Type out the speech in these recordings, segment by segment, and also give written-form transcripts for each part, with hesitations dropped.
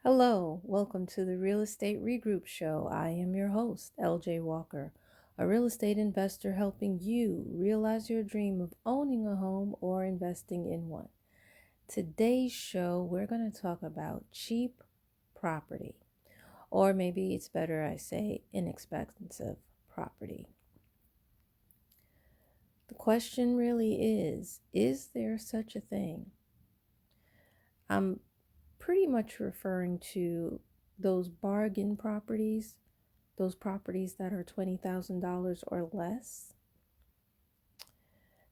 Hello, welcome to the Real Estate Regroup Show. I am your host, LJ Walker, a real estate investor helping you realize your dream of owning a home or investing in one. Today's show, we're going to talk about cheap property, or maybe it's better I say inexpensive property. The question really is there such a thing? I'm pretty much referring to those bargain properties, those properties that are $20,000 or less.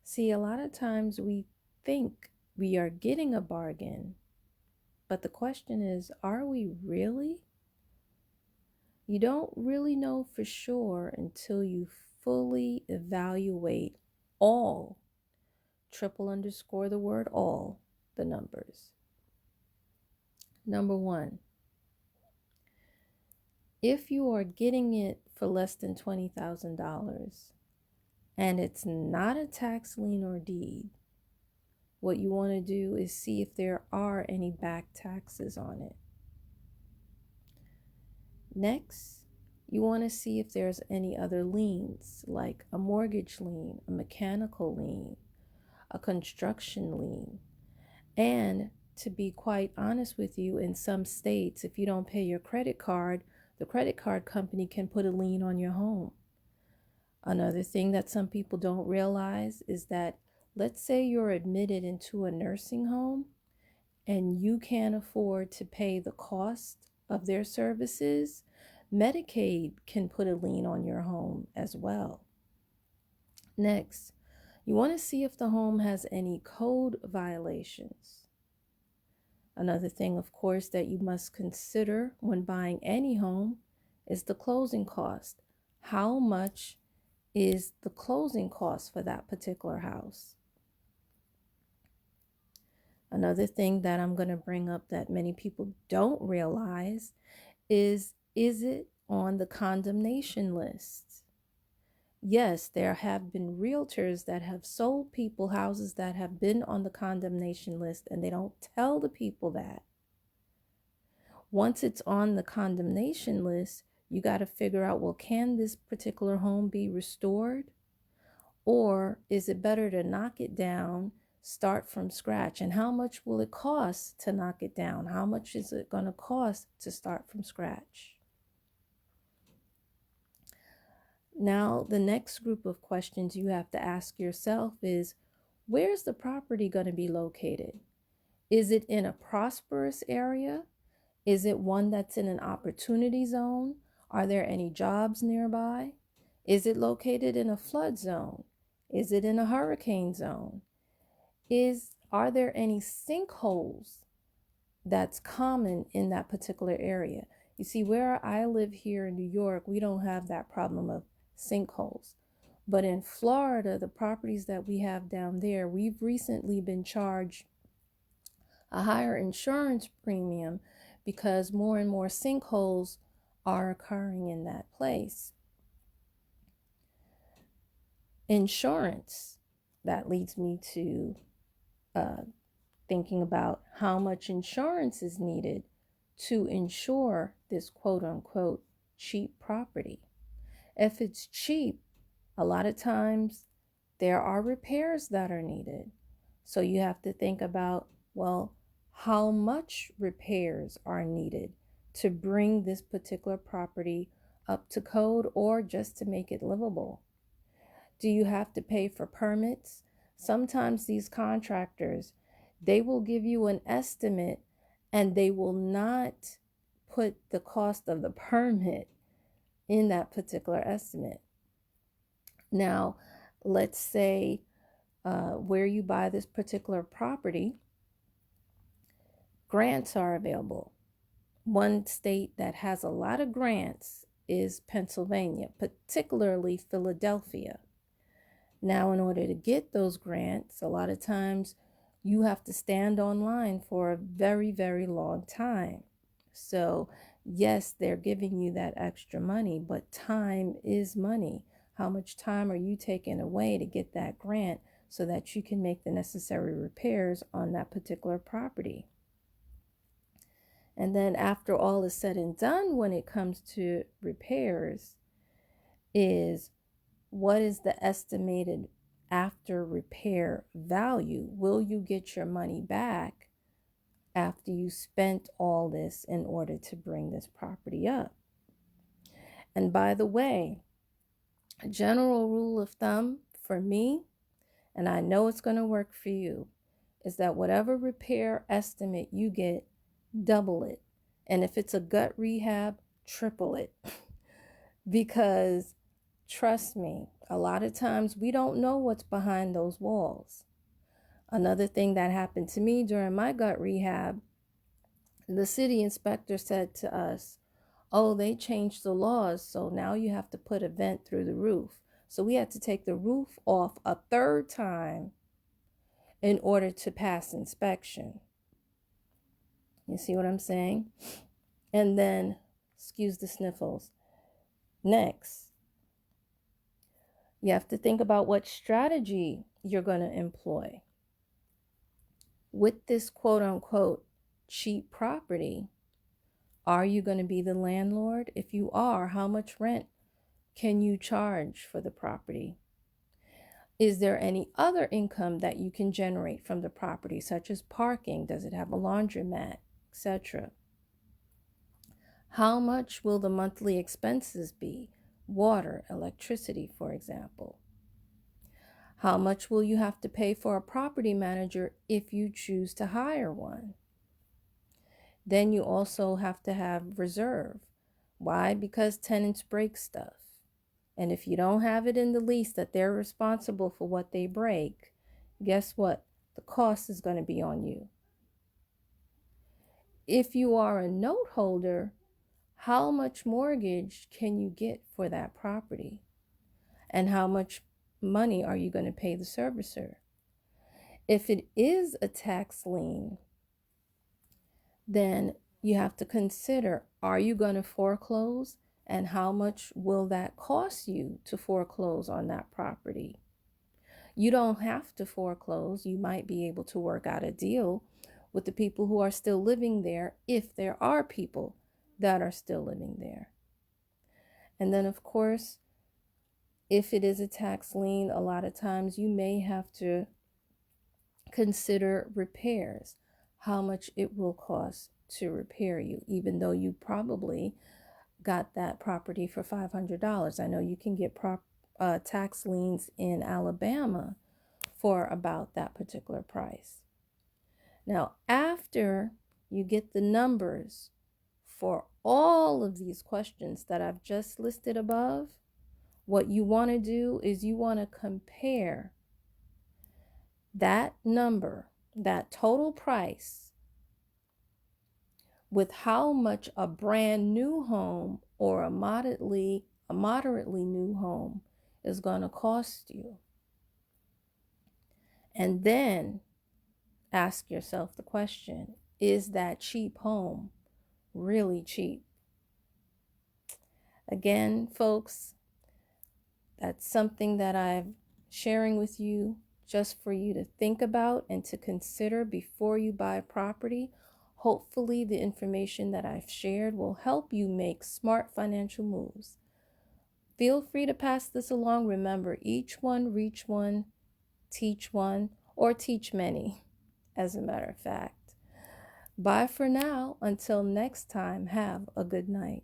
See, a lot of times we think we are getting a bargain, but the question is, are we really? You don't really know for sure until you fully evaluate all, triple underscore the word all, the numbers. Number one, if you are getting it for less than $20,000 and it's not a tax lien or deed, what you want to do is see if there are any back taxes on it. Next, you want to see if there's any other liens, like a mortgage lien, a mechanical lien, a construction lien. And to be quite honest with you, in some states, if you don't pay your credit card, the credit card company can put a lien on your home. Another thing that some people don't realize is that, let's say you're admitted into a nursing home and you can't afford to pay the cost of their services, Medicaid can put a lien on your home as well. Next, you want to see if the home has any code violations. Another thing, of course, that you must consider when buying any home is the closing cost. How much is the closing cost for that particular house? Another thing that I'm going to bring up that many people don't realize is it on the condemnation list? Yes, there have been realtors that have sold people houses that have been on the condemnation list, and they don't tell the people that. Once it's on the condemnation list, you got to figure out, well, can this particular home be restored? Or is it better to knock it down, start from scratch? And how much will it cost to knock it down? How much is it going to cost to start from scratch? Now, the next group of questions you have to ask yourself is, where's the property going to be located? Is it in a prosperous area? Is it one that's in an opportunity zone? Are there any jobs nearby? Is it located in a flood zone? Is it in a hurricane zone? Are there any sinkholes that's common in that particular area? You see, where I live here in New York, we don't have that problem of sinkholes. But in Florida, the properties that we have down there, we've recently been charged a higher insurance premium because more and more sinkholes are occurring in that place. Insurance, that leads me to thinking about how much insurance is needed to insure this quote unquote cheap property. If it's cheap, a lot of times there are repairs that are needed. So you have to think about, well, how much repairs are needed to bring this particular property up to code or just to make it livable? Do you have to pay for permits? Sometimes these contractors, they will give you an estimate and they will not put the cost of the permit in that particular estimate. Now, let's say where you buy this particular property, grants are available. One state that has a lot of grants is Pennsylvania, particularly Philadelphia. Now, in order to get those grants, a lot of times you have to stand online for a very, very long time. So, yes, they're giving you that extra money, but time is money. How much time are you taking away to get that grant so that you can make the necessary repairs on that particular property? And then after all is said and done, when it comes to repairs, is what is the estimated after repair value? Will you get your money back after you spent all this in order to bring this property up? And by the way, a general rule of thumb for me, and I know it's going to work for you, is that whatever repair estimate you get, double it. And if it's a gut rehab, triple it. Because trust me, a lot of times we don't know what's behind those walls. Another thing that happened to me during my gut rehab, the city inspector said to us, oh, they changed the laws, so now you have to put a vent through the roof. So we had to take the roof off a third time in order to pass inspection. You see what I'm saying? And then, excuse the sniffles. Next, you have to think about what strategy you're going to employ. With this quote unquote cheap property, are you going to be the landlord? If you are, how much rent can you charge for the property? Is there any other income that you can generate from the property, such as parking? Does it have a laundromat, etc.? How much will the monthly expenses be? Water, electricity, for example. How much will you have to pay for a property manager if you choose to hire one? Then you also have to have reserve. Why? Because tenants break stuff. And if you don't have it in the lease that they're responsible for what they break, guess what? The cost is going to be on you. If you are a note holder, how much mortgage can you get for that property? And how much money are you going to pay the servicer? If it is a tax lien, then you have to consider, are you going to foreclose? And how much will that cost you to foreclose on that property? You don't have to foreclose. You might be able to work out a deal with the people who are still living there, if there are people that are still living there. And then, of course, if it is a tax lien, a lot of times you may have to consider repairs, how much it will cost to repair you, even though you probably got that property for $500. I know you can get tax liens in Alabama for about that particular price. Now, after you get the numbers for all of these questions that I've just listed above, what you want to do is you want to compare that number, that total price, with how much a brand new home or a moderately new home is going to cost you. And then ask yourself the question, is that cheap home really cheap? Again, folks, that's something that I'm sharing with you just for you to think about and to consider before you buy property. Hopefully, the information that I've shared will help you make smart financial moves. Feel free to pass this along. Remember, each one, reach one, teach one, or teach many, as a matter of fact. Bye for now. Until next time, have a good night.